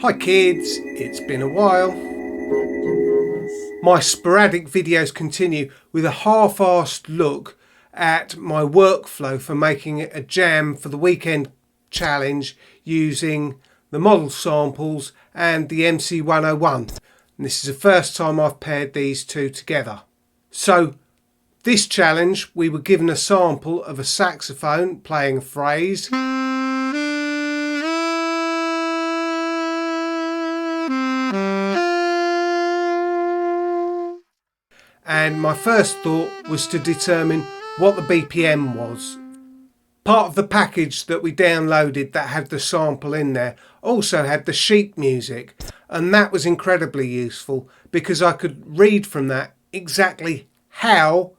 Hi kids, it's been a while. My sporadic videos continue with a half-arsed look at my workflow for making a jam for the weekend challenge using the model samples and the MC101. And this is the first time I've paired these two together. So this challenge, we were given a sample of a saxophone playing a phrase. And my first thought was to determine what the BPM was. Part of the package that we downloaded that had the sample in there also had the sheet music, and that was incredibly useful because I could read from that exactly how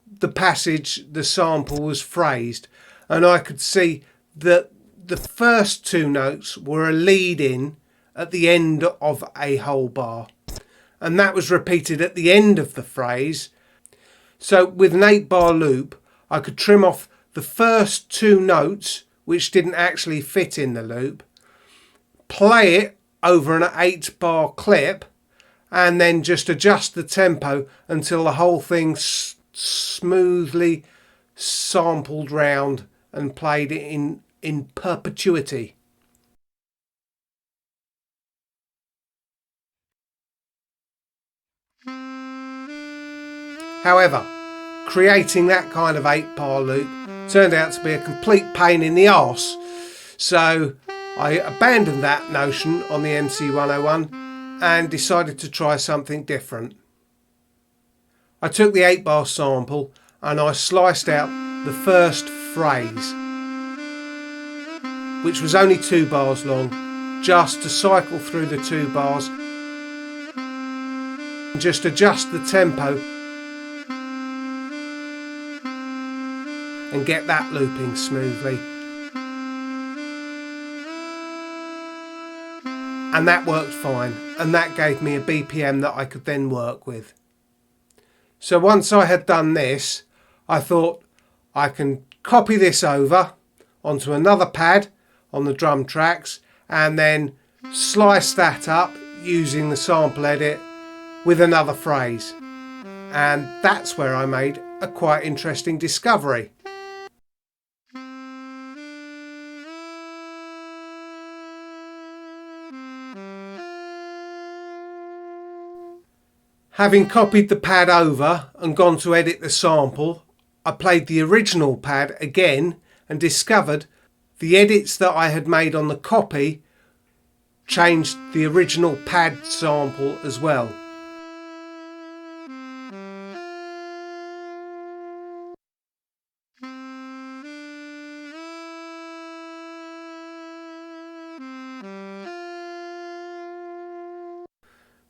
the passage, the sample was phrased, and I could see that the first two notes were a lead in at the end of a whole bar, and that was repeated at the end of the phrase. So with an 8-bar loop, I could trim off the first two notes which didn't actually fit in the loop, play it over an 8-bar clip, and then just adjust the tempo until the whole thing smoothly sampled round and played it in perpetuity. However, creating that kind of 8-bar loop turned out to be a complete pain in the arse, so I abandoned that notion on the MC101 and decided to try something different. I took the 8-bar sample and I sliced out the first phrase, which was only 2 bars long, just to cycle through the 2 bars and just adjust the tempo and get that looping smoothly. And that worked fine, and that gave me a BPM that I could then work with. So once I had done this, I thought I can copy this over onto another pad on the drum tracks and then slice that up using the sample edit with another phrase. And that's where I made a quite interesting discovery. Having copied the pad over and gone to edit the sample, I played the original pad again and discovered the edits that I had made on the copy changed the original pad sample as well.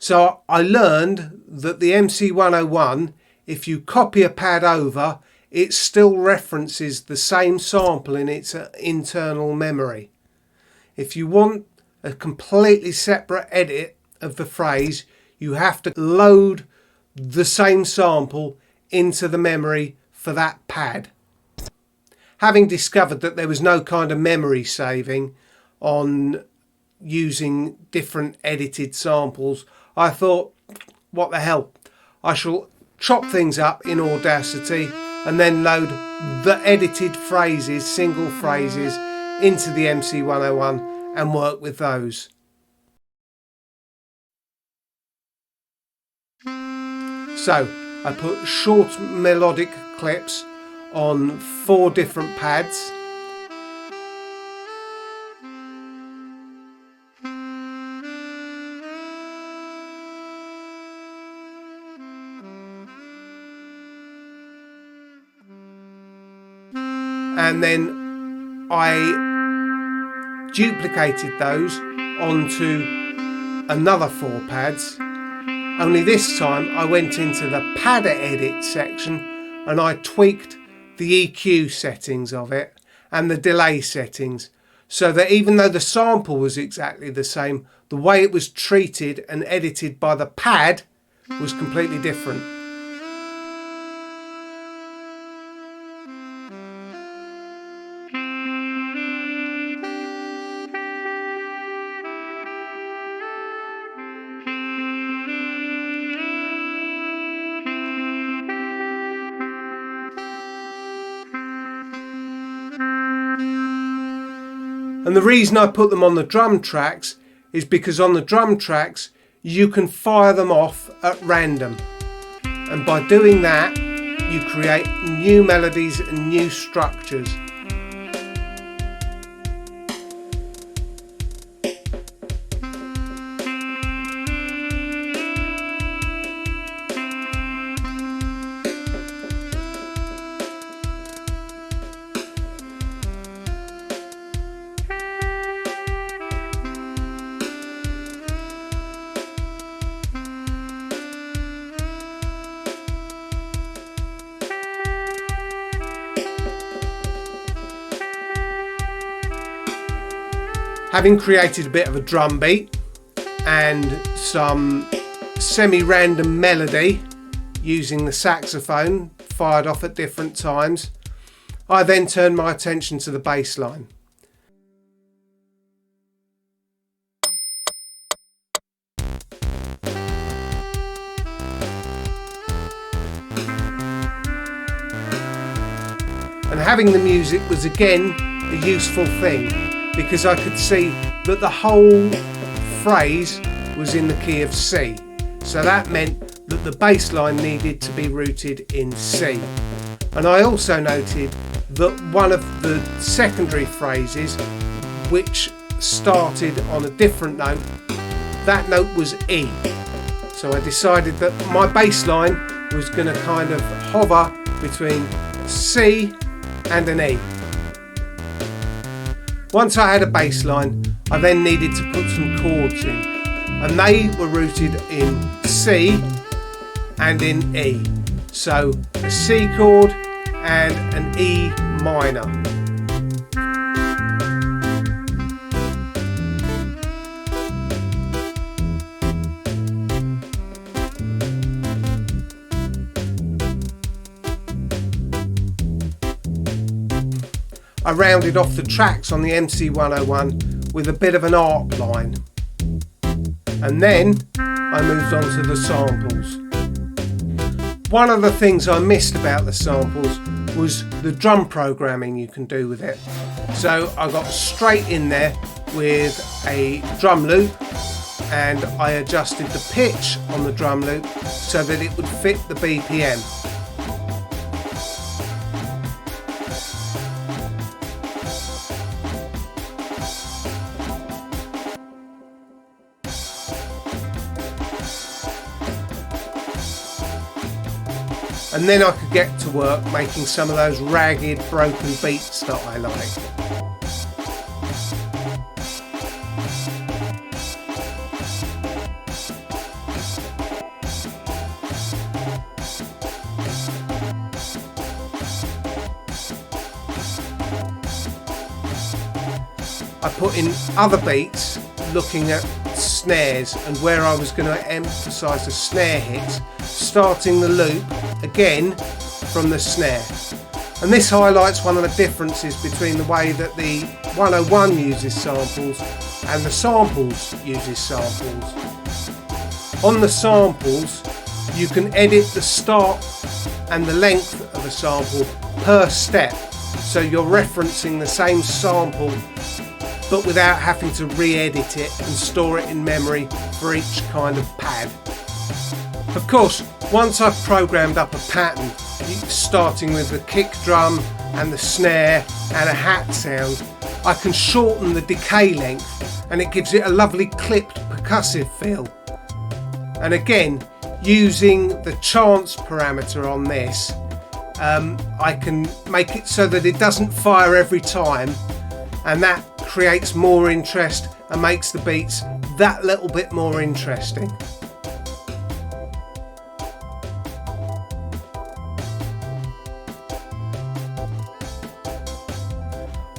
So I learned that the MC101, if you copy a pad over, it still references the same sample in its internal memory. If you want a completely separate edit of the phrase, you have to load the same sample into the memory for that pad. Having discovered that there was no kind of memory saving on using different edited samples, I thought, what the hell, I shall chop things up in Audacity and then load the edited phrases, single phrases, into the MC101 and work with those. So I put short melodic clips on 4 different pads. And then I duplicated those onto another 4 pads, only this time I went into the pad edit section and I tweaked the EQ settings of it and the delay settings, so that even though the sample was exactly the same, the way it was treated and edited by the pad was completely different. And the reason I put them on the drum tracks is because on the drum tracks you can fire them off at random, and by doing that you create new melodies and new structures. Having created a bit of a drum beat and some semi-random melody using the saxophone fired off at different times, I then turned my attention to the bass line. And having the music was again a useful thing, because I could see that the whole phrase was in the key of C. So that meant that the bass line needed to be rooted in C. And I also noted that one of the secondary phrases, which started on a different note, that note was E. So I decided that my bass line was going to kind of hover between C and an E. Once I had a bass line, I then needed to put some chords in, and they were rooted in C and in E. So a C chord and an E minor. I rounded off the tracks on the MC101 with a bit of an arc line, and then I moved on to the samples. One of the things I missed about the samples was the drum programming you can do with it. So I got straight in there with a drum loop, and I adjusted the pitch on the drum loop so that it would fit the BPM. And then I could get to work making some of those ragged, broken beats that I like. I put in other beats looking at snares and where I was going to emphasise the snare hits, starting the loop again from the snare. And this highlights one of the differences between the way that the 101 uses samples and the samples uses samples. On the samples, you can edit the start and the length of a sample per step, so you're referencing the same sample but without having to re-edit it and store it in memory for each kind of pad. Of course, once I've programmed up a pattern, starting with the kick drum and the snare and a hat sound, I can shorten the decay length and it gives it a lovely clipped percussive feel. And again, using the chance parameter on this, I can make it so that it doesn't fire every time, and that creates more interest and makes the beats that little bit more interesting.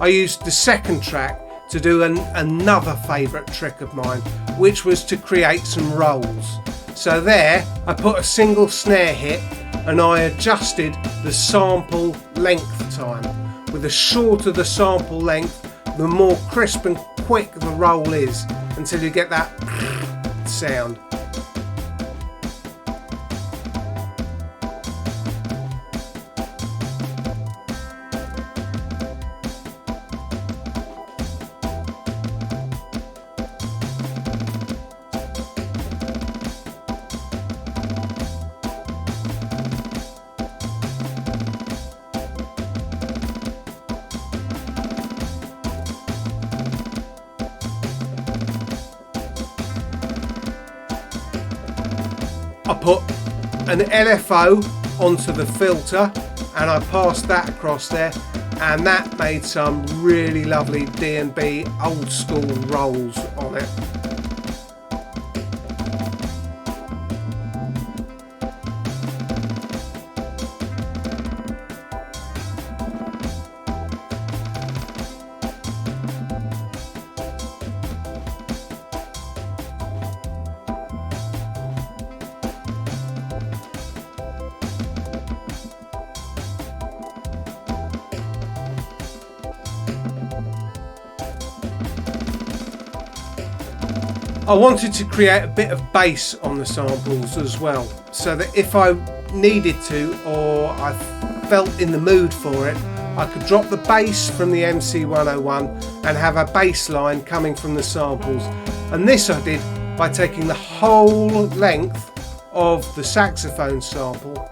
I used the second track to do another favourite trick of mine, which was to create some rolls. So there I put a single snare hit and I adjusted the sample length time. With the shorter the sample length, the more crisp and quick the roll is, until you get that sound. I put an LFO onto the filter and I passed that across there, and that made some really lovely D&B old school rolls on it. I wanted to create a bit of bass on the samples as well, so that if I needed to, or I felt in the mood for it, I could drop the bass from the MC101 and have a bass line coming from the samples. And this I did by taking the whole length of the saxophone sample,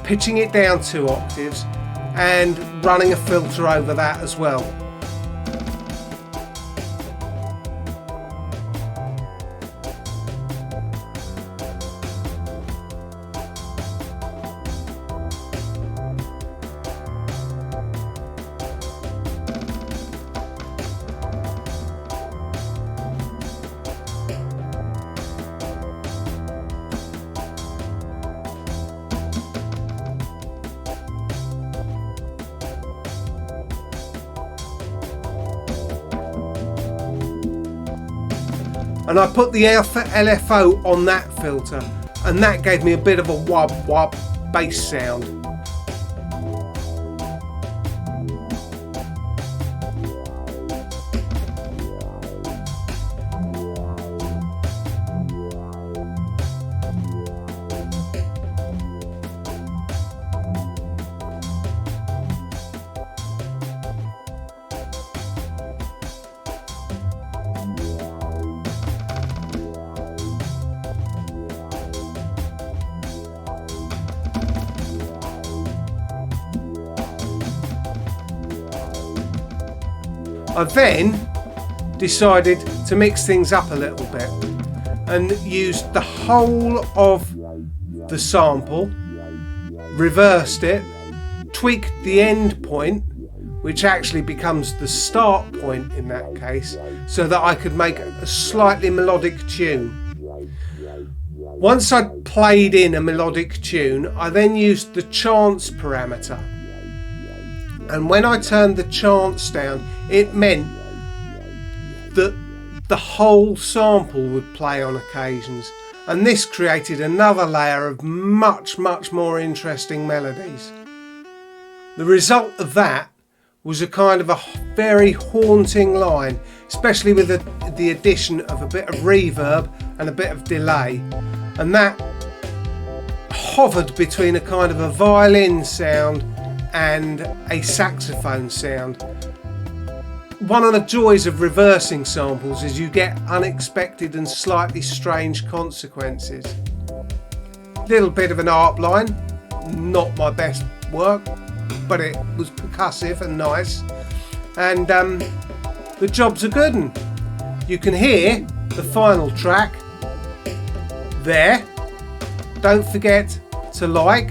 pitching it down 2 octaves and running a filter over that as well. And I put the LFO on that filter, and that gave me a bit of a wub wub bass sound. I then decided to mix things up a little bit and used the whole of the sample, reversed it, tweaked the end point, which actually becomes the start point in that case, so that I could make a slightly melodic tune. Once I'd played in a melodic tune, I then used the chance parameter. And when I turned the chance down, it meant that the whole sample would play on occasions. And this created another layer of much more interesting melodies. The result of that was a kind of a very haunting line, especially with the addition of a bit of reverb and a bit of delay. And that hovered between a kind of a violin sound and a saxophone sound. One of the joys of reversing samples is you get unexpected and slightly strange consequences. Little bit of an ARP line, not my best work, but it was percussive and nice, and the job's a good one. You can hear the final track there. Don't forget to like,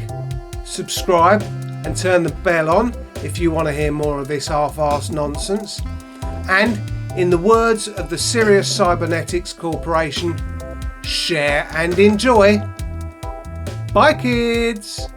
subscribe and turn the bell on if you want to hear more of this half-arsed nonsense. And in the words of the Sirius Cybernetics Corporation, share and enjoy. Bye kids!